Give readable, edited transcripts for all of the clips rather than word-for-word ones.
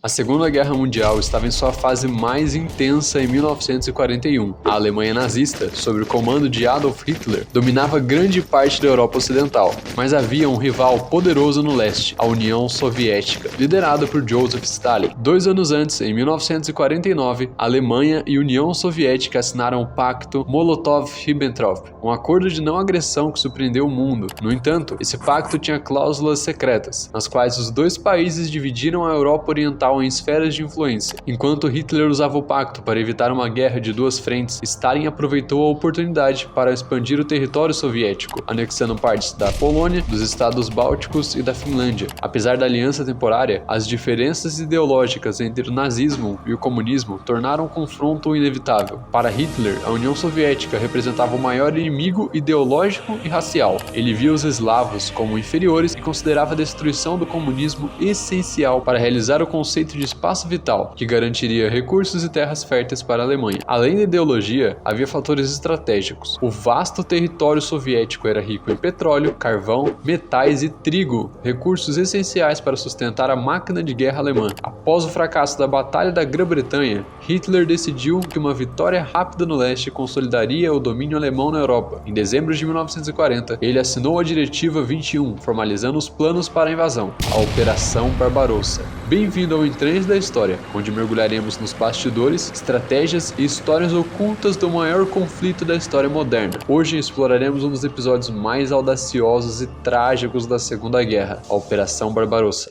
A Segunda Guerra Mundial estava em sua fase mais intensa em 1941. A Alemanha nazista, sob o comando de Adolf Hitler, dominava grande parte da Europa Ocidental, mas havia um rival poderoso no leste, a União Soviética, liderada por Joseph Stalin. 2 anos antes, em 1949, a Alemanha e a União Soviética assinaram o Pacto Molotov-Ribbentrop, um acordo de não agressão que surpreendeu o mundo. No entanto, esse pacto tinha cláusulas secretas, nas quais os dois países dividiram a Europa Oriental em esferas de influência. Enquanto Hitler usava o pacto para evitar uma guerra de duas frentes, Stalin aproveitou a oportunidade para expandir o território soviético, anexando partes da Polônia, dos estados bálticos e da Finlândia. Apesar da aliança temporária, as diferenças ideológicas entre o nazismo e o comunismo tornaram o confronto inevitável. Para Hitler, a União Soviética representava o maior inimigo ideológico e racial. Ele via os eslavos como inferiores e considerava a destruição do comunismo essencial para realizar o conceito de espaço vital, que garantiria recursos e terras férteis para a Alemanha. Além da ideologia, havia fatores estratégicos. O vasto território soviético era rico em petróleo, carvão, metais e trigo, recursos essenciais para sustentar a máquina de guerra alemã. Após o fracasso da Batalha da Grã-Bretanha, Hitler decidiu que uma vitória rápida no leste consolidaria o domínio alemão na Europa. Em dezembro de 1940, ele assinou a Diretiva 21, formalizando os planos para a invasão, a Operação Barbarossa. Bem-vindo ao Entranhas da História, onde mergulharemos nos bastidores, estratégias e histórias ocultas do maior conflito da história moderna. Hoje exploraremos um dos episódios mais audaciosos e trágicos da Segunda Guerra, a Operação Barbarossa.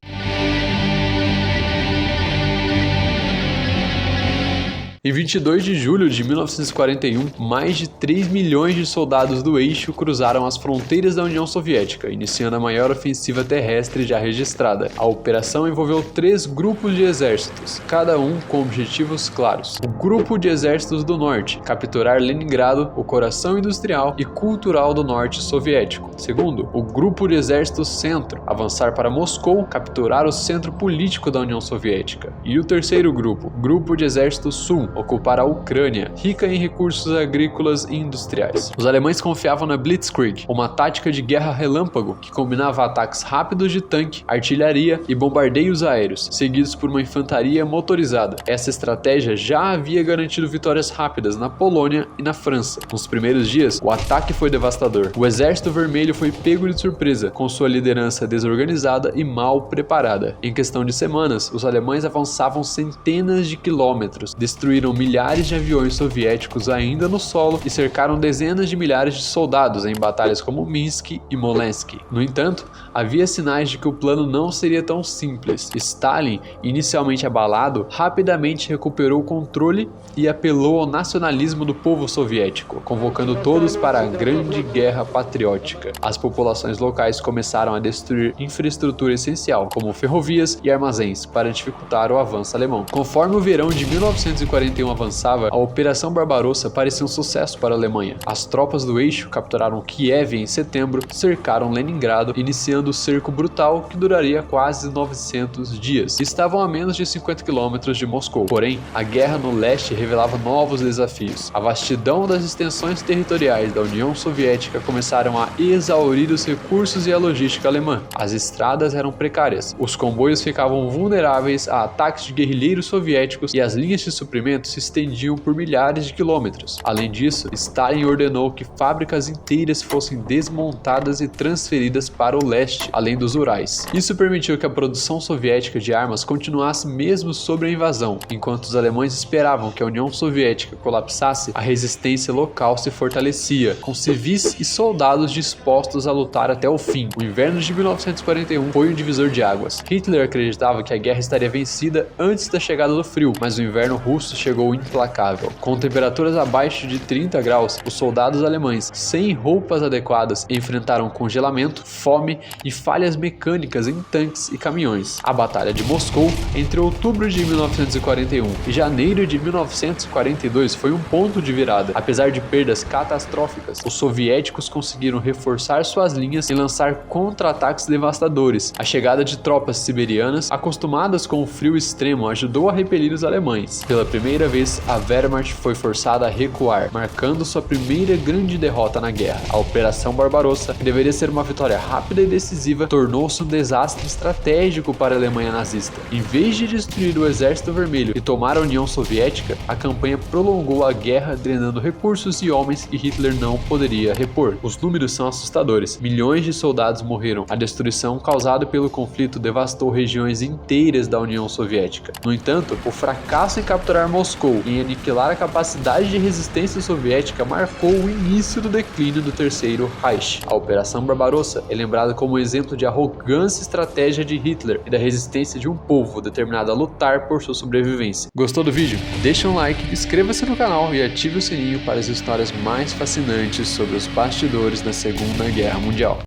Em 22 de julho de 1941, mais de 3 milhões de soldados do eixo cruzaram as fronteiras da União Soviética, iniciando a maior ofensiva terrestre já registrada. A operação envolveu 3 grupos de exércitos, cada um com objetivos claros. O Grupo de Exércitos do Norte, capturar Leningrado, o coração industrial e cultural do Norte soviético. Segundo, o Grupo de Exércitos Centro, avançar para Moscou, capturar o centro político da União Soviética. E o terceiro grupo, Grupo de Exército Sul, ocupar a Ucrânia, rica em recursos agrícolas e industriais. Os alemães confiavam na Blitzkrieg, uma tática de guerra relâmpago que combinava ataques rápidos de tanque, artilharia e bombardeios aéreos, seguidos por uma infantaria motorizada. Essa estratégia já havia garantido vitórias rápidas na Polônia e na França. Nos primeiros dias, o ataque foi devastador. O Exército Vermelho foi pego de surpresa, com sua liderança desorganizada e mal preparada. Em questão de semanas, os alemães avançavam centenas de quilômetros, destruíram milhares de aviões soviéticos ainda no solo e cercaram dezenas de milhares de soldados em batalhas como Minsk e Smolensk. No entanto, havia sinais de que o plano não seria tão simples. Stalin, inicialmente abalado, rapidamente recuperou o controle e apelou ao nacionalismo do povo soviético, convocando todos para a Grande Guerra Patriótica. As populações locais começaram a destruir infraestrutura essencial, como ferrovias e armazéns, para dificultar o avanço alemão. Conforme o verão de 1941 avançava, a Operação Barbarossa parecia um sucesso para a Alemanha. As tropas do eixo capturaram Kiev em setembro, cercaram Leningrado, iniciando o cerco brutal que duraria quase 900 dias. Estavam a menos de 50 quilômetros de Moscou. Porém, a guerra no leste revelava novos desafios. A vastidão das extensões territoriais da União Soviética começaram a exaurir os recursos e a logística alemã. As estradas eram precárias, os comboios ficavam vulneráveis a ataques de guerrilheiros soviéticos e as linhas de suprimentos se estendiam por milhares de quilômetros. Além disso, Stalin ordenou que fábricas inteiras fossem desmontadas e transferidas para o leste, além dos Urais. Isso permitiu que a produção soviética de armas continuasse mesmo sobre a invasão. Enquanto os alemães esperavam que a União Soviética colapsasse, a resistência local se fortalecia, com civis e soldados dispostos a lutar até o fim. O inverno de 1941 foi um divisor de águas. Hitler acreditava que a guerra estaria vencida antes da chegada do frio, mas o inverno russo chegou implacável. Com temperaturas abaixo de 30 graus, os soldados alemães, sem roupas adequadas, enfrentaram congelamento, fome e falhas mecânicas em tanques e caminhões. A Batalha de Moscou, entre outubro de 1941 e janeiro de 1942, foi um ponto de virada. Apesar de perdas catastróficas, os soviéticos conseguiram reforçar suas linhas e lançar contra-ataques devastadores. A chegada de tropas siberianas, acostumadas com o frio extremo, ajudou a repelir os alemães. Pela primeira primeira vez, a Wehrmacht foi forçada a recuar, marcando sua primeira grande derrota na guerra. A Operação Barbarossa, que deveria ser uma vitória rápida e decisiva, tornou-se um desastre estratégico para a Alemanha nazista. Em vez de destruir o Exército Vermelho e tomar a União Soviética, a campanha prolongou a guerra, drenando recursos e homens que Hitler não poderia repor. Os números são assustadores. Milhões de soldados morreram. A destruição causada pelo conflito devastou regiões inteiras da União Soviética. No entanto, o fracasso em capturar Moscou e em aniquilar a capacidade de resistência soviética marcou o início do declínio do Terceiro Reich. A Operação Barbarossa é lembrada como um exemplo de arrogância e estratégia de Hitler e da resistência de um povo determinado a lutar por sua sobrevivência. Gostou do vídeo? Deixa um like, inscreva-se no canal e ative o sininho para as histórias mais fascinantes sobre os bastidores da Segunda Guerra Mundial.